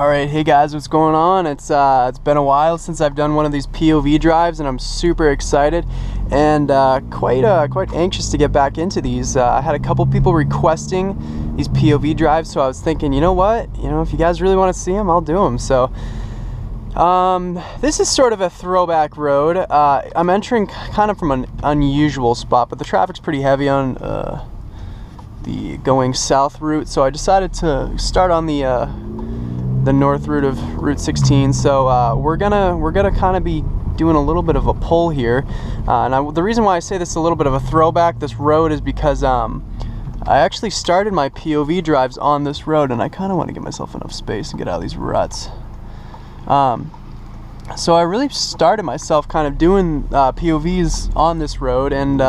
Alright, hey guys, what's going on? It's been a while since I've done one of these POV drives, and I'm super excited and quite anxious to get back into these. I had a couple people requesting these POV drives, so I was thinking, you know what? If you guys really want to see them, I'll do them. So this is sort of a throwback road. I'm entering kind of from an unusual spot, but the traffic's pretty heavy on the going south route, so I decided to start on the north route of Route 16. So we're gonna kind of be doing a little bit of a pull here, and the reason why I say this is a little bit of a throwback, this road, is because I actually started my POV drives on this road, and I kind of want to give myself enough space and get out of these ruts. So I really started myself kind of doing POVs on this road, and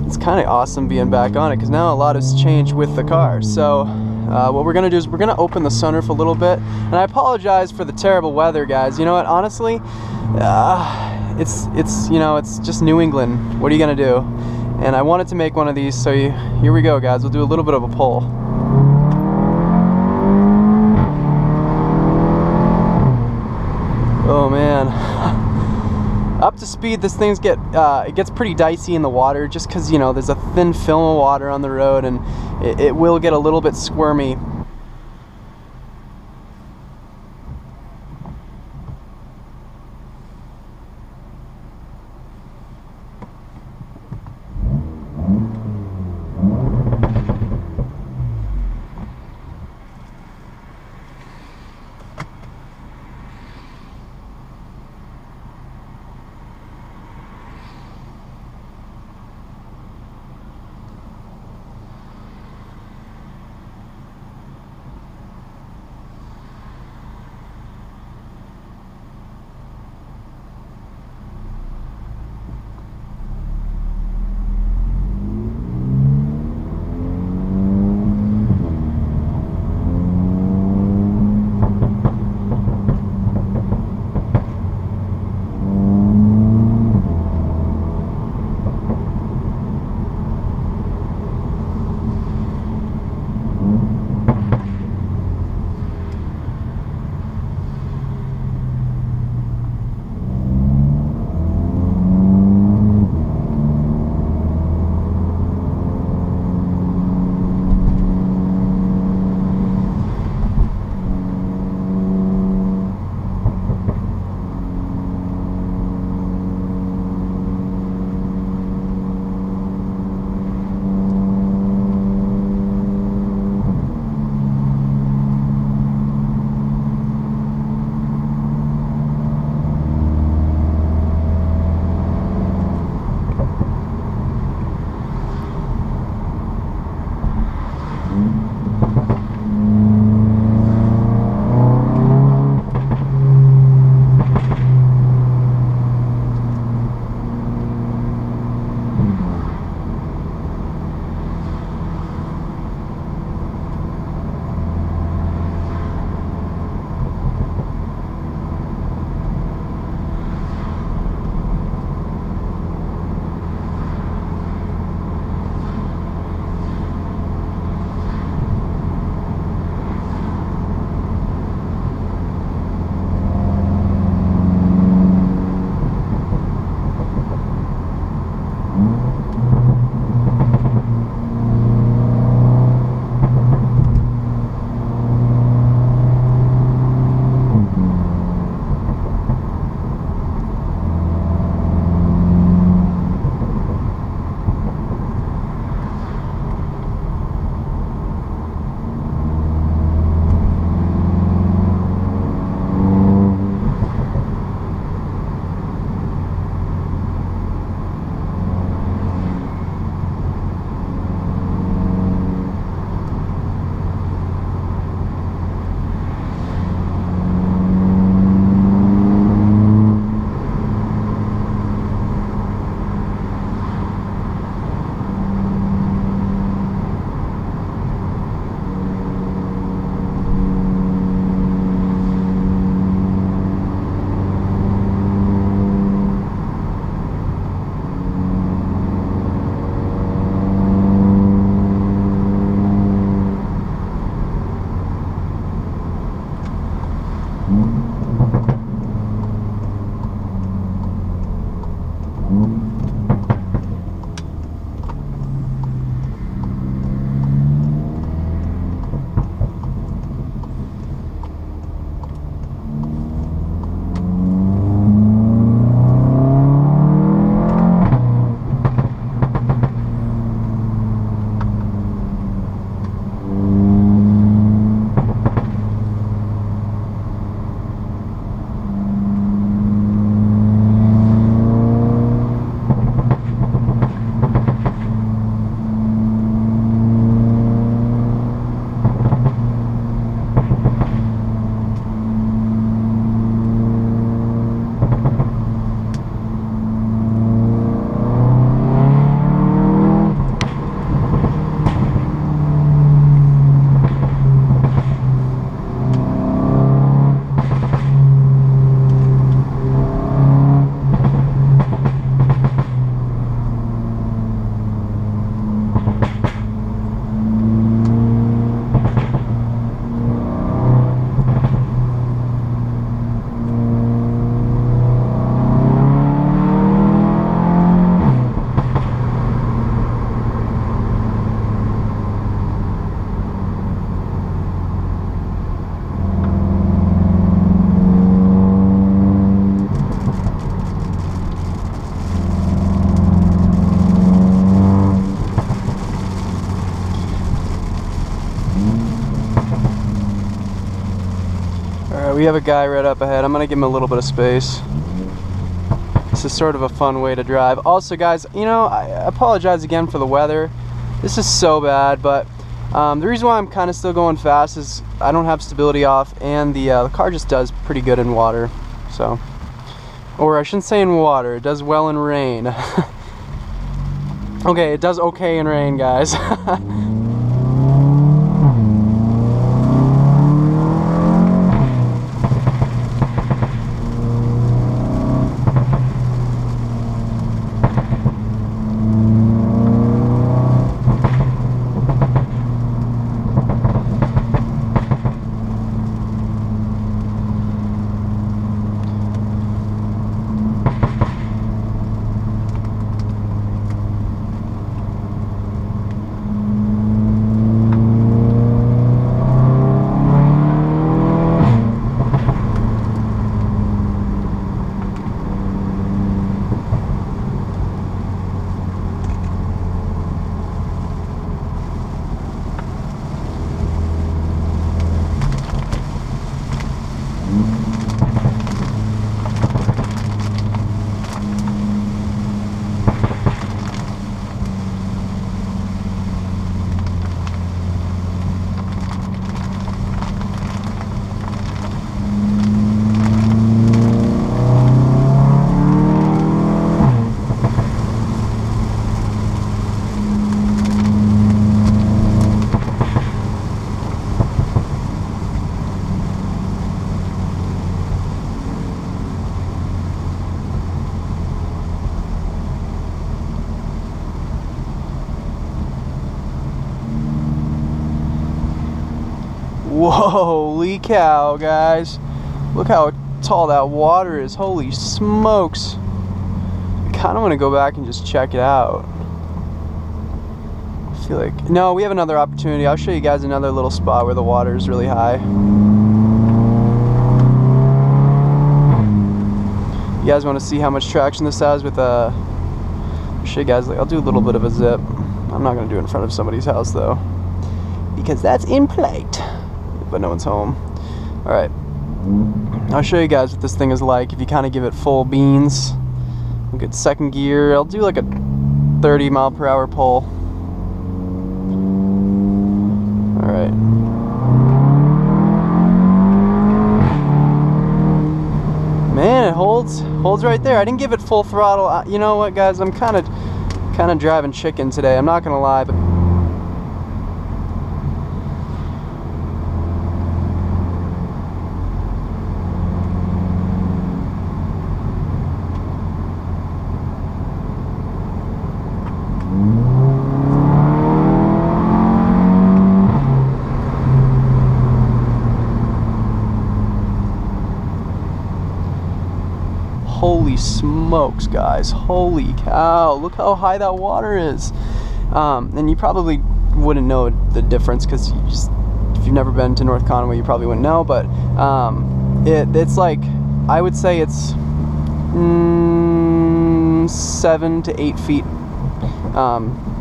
it's kind of awesome being back on it because now a lot has changed with the car. So what we're gonna do is we're gonna open the sunroof a little bit, and I apologize for the terrible weather, guys. You know what? Honestly, it's just New England. What are you gonna do? And I wanted to make one of these, so here we go, guys. We'll do a little bit of a pull. Oh man. Up to speed, this thing's it gets pretty dicey in the water, just because there's a thin film of water on the road, and it will get a little bit squirmy. We have a guy right up ahead. I'm gonna give him a little bit of space. This is sort of a fun way to drive. Also, guys, you know, I apologize again for the weather. This is so bad, but the reason why I'm kind of still going fast is I don't have stability off, and the car just does pretty good in water. So, or I shouldn't say in water, it does well in rain. Okay, it does okay in rain, guys. Holy cow, guys. Look how tall that water is. Holy smokes. I kind of want to go back and just check it out. I feel like... No, we have another opportunity. I'll show you guys another little spot where the water is really high. You guys want to see how much traction this has with I'll show you guys, like, I'll do a little bit of a zip. I'm not going to do it in front of somebody's house, though, because that's impolite. But no one's home. Alright, I'll show you guys what this thing is like if you kind of give it full beans. We'll get second gear. I'll do like a 30 mile per hour pull. Alright. Man, it holds right there. I didn't give it full throttle. You know what, guys, I'm kind of driving chicken today, I'm not gonna lie, but holy smokes, guys, holy cow, look how high that water is. And you probably wouldn't know the difference because if you've never been to North Conway, you probably wouldn't know, but it's like, I would say it's 7 to 8 feet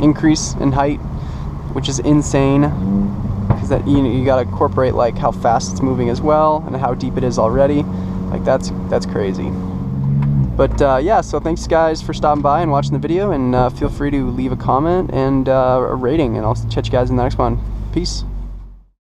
increase in height, which is insane, because that you got to incorporate like how fast it's moving as well and how deep it is already. Like that's crazy. But yeah, so thanks guys for stopping by and watching the video, and feel free to leave a comment and a rating, and I'll catch you guys in the next one. Peace.